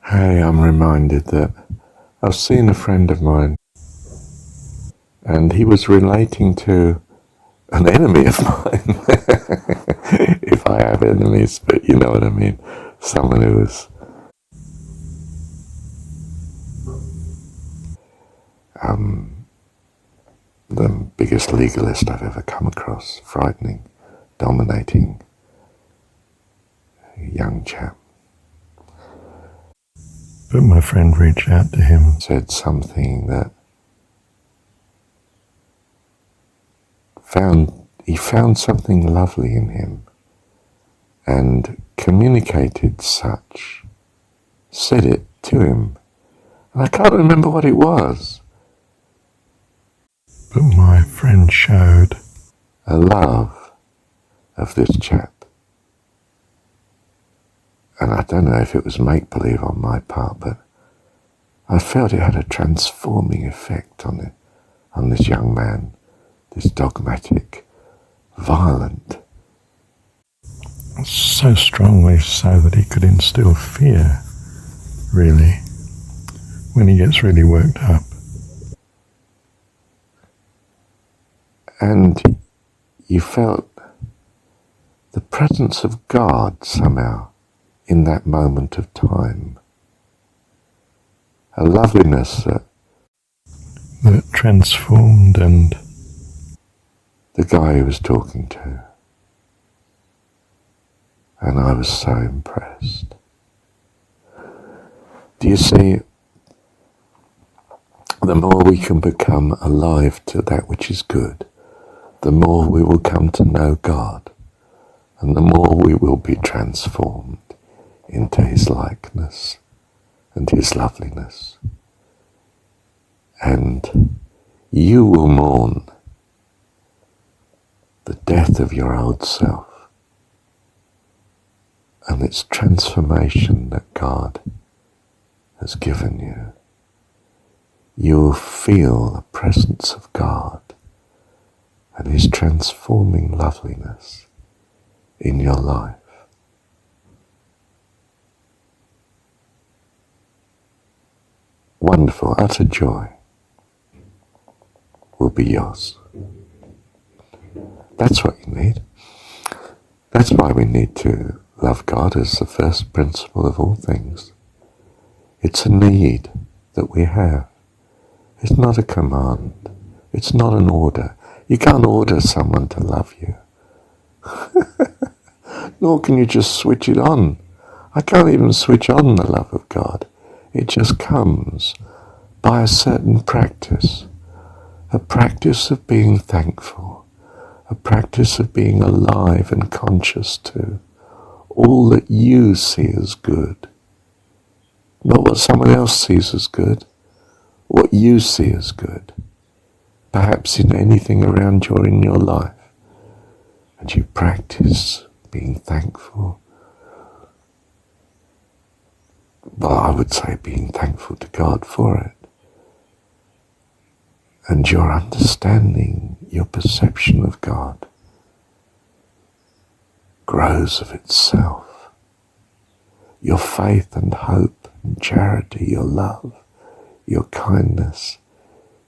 Hey, I'm reminded that I've seen a friend of mine and he was relating to an enemy of mine. If I have enemies, but you know what I mean. Someone who was the biggest legalist I've ever come across. Frightening, dominating, young chap. But my friend reached out to him, said something that he found something lovely in him and communicated such, said it to him. And I can't remember what it was. But my friend showed a love of this chap. And I don't know if it was make-believe on my part, but I felt it had a transforming effect on this young man, this dogmatic, violent. So strongly so that he could instill fear, really, when he gets really worked up. And you felt the presence of God somehow in that moment of time. A loveliness that transformed and the guy he was talking to. And I was so impressed. Do you see, the more we can become alive to that which is good, the more we will come to know God, and the more we will be transformed into his likeness and his loveliness. And you will mourn the death of your old self and its transformation that God has given you. You'll feel the presence of God and his transforming loveliness in your life. Wonderful, utter joy will be yours. That's what you need. That's why we need to love God as the first principle of all things. It's a need that we have. It's not a command. It's not an order. You can't order someone to love you. Nor can you just switch it on. I can't even switch on the love of God. It just comes by a certain practice. A practice of being thankful. A practice of being alive and conscious to all that you see as good. Not what someone else sees as good, what you see as good. Perhaps in anything around you or in your life. And you practice being thankful. Well, I would say being thankful to God for it. And your understanding, your perception of God grows of itself. Your faith and hope and charity, your love, your kindness,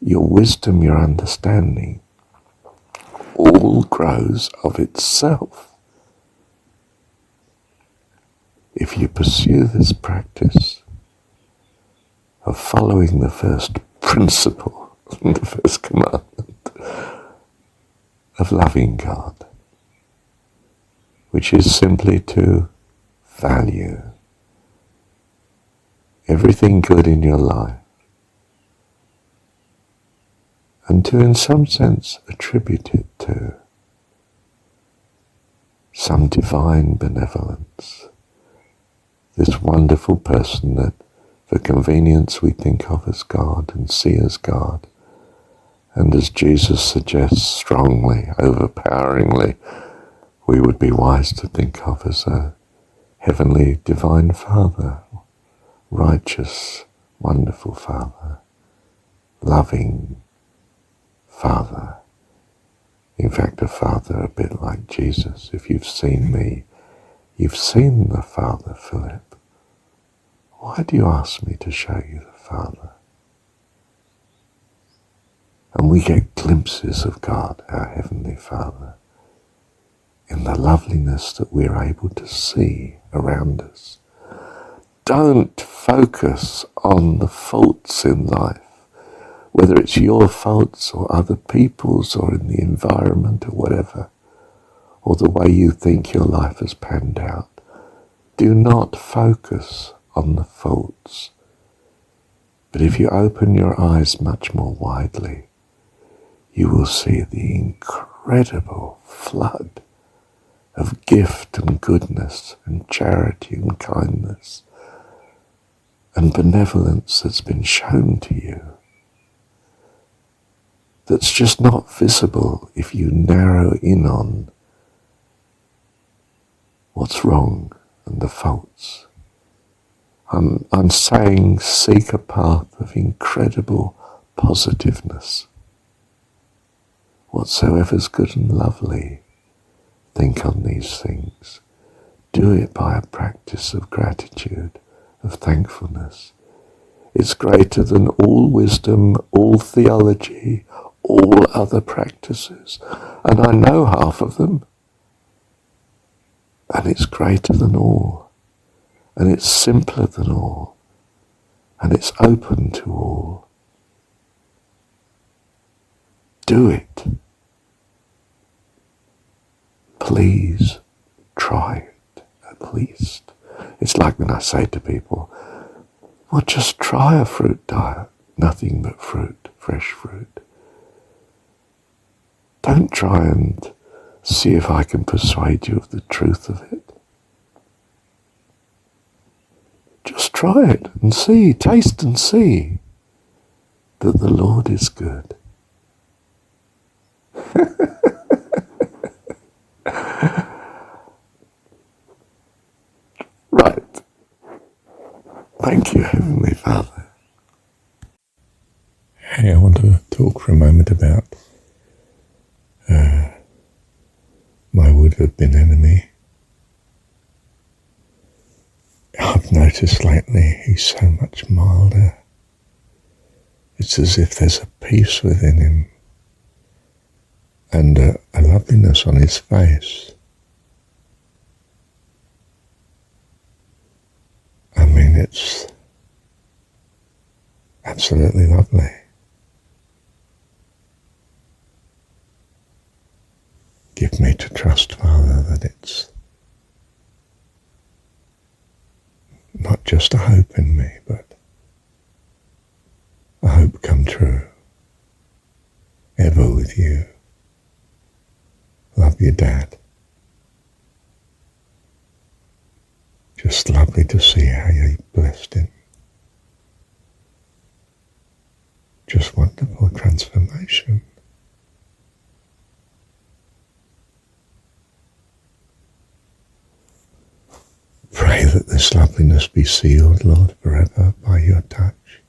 your wisdom, your understanding, all grows of itself. If you pursue this practice of following the first principle, the first commandment of loving God, which is simply to value everything good in your life and to, in some sense, attribute it to some divine benevolence, this wonderful person that for convenience we think of as God and see as God, and as Jesus suggests strongly, overpoweringly, we would be wise to think of as a heavenly divine Father, righteous, wonderful Father, loving Father. In fact, a Father a bit like Jesus. If you've seen me, you've seen the Father, Philip. Why do you ask me to show you the Father? And we get glimpses of God, our Heavenly Father, in the loveliness that we're able to see around us. Don't focus on the faults in life, whether it's your faults or other people's or in the environment or whatever, or the way you think your life has panned out. Do not focus on the faults. But if you open your eyes much more widely, you will see the incredible flood of gift and goodness and charity and kindness and benevolence that's been shown to you, that's just not visible if you narrow in on what's wrong and the faults. I'm saying seek a path of incredible positiveness. Whatsoever's good and lovely, think on these things. Do it by a practice of gratitude, of thankfulness. It's greater than all wisdom, all theology, all other practices. And I know half of them. And it's greater than all. And it's simpler than all. And it's open to all. Do it. Please try it, at least. It's like when I say to people, well, just try a fruit diet. Nothing but fruit, fresh fruit. Don't try and see if I can persuade you of the truth of it. Just try it and see, taste and see that the Lord is good. Right. Thank you, Heavenly Father. Hey, I want to talk for a moment about my would-have-been enemy. I've noticed lately he's so much milder. It's as if there's a peace within him and a loveliness on his face. I mean, it's absolutely lovely. Give me to trust, Father, that it's not just a hope in me, but a hope come true. Ever with you. Love you, Dad. Just lovely to see how you blessed him. Just wonderful transformation. Pray that this loveliness be sealed, Lord, forever by your touch.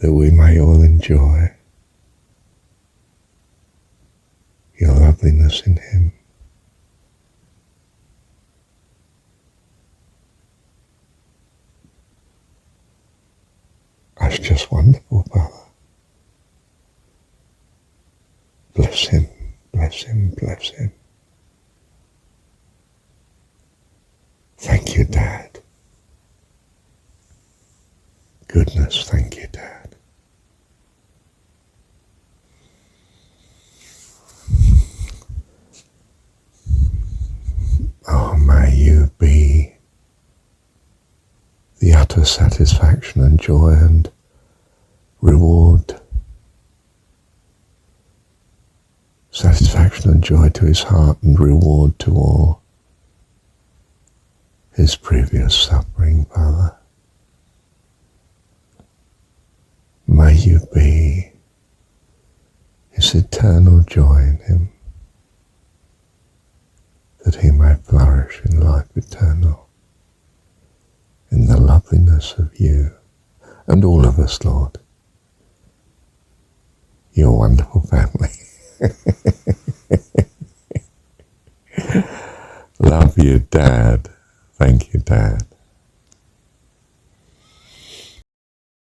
That we may all enjoy your loveliness in him. That's just wonderful, Father. Bless him, bless him, bless him. Thank you, Dad. Goodness, thank you, Dad. Oh, may you be the utter satisfaction and joy and reward. Satisfaction and joy to his heart and reward to all his previous suffering, Father. May you be his eternal joy in him, that he may flourish in life eternal, in the loveliness of you and all of us, Lord, your wonderful family. Love you, Dad. Thank you, Dad.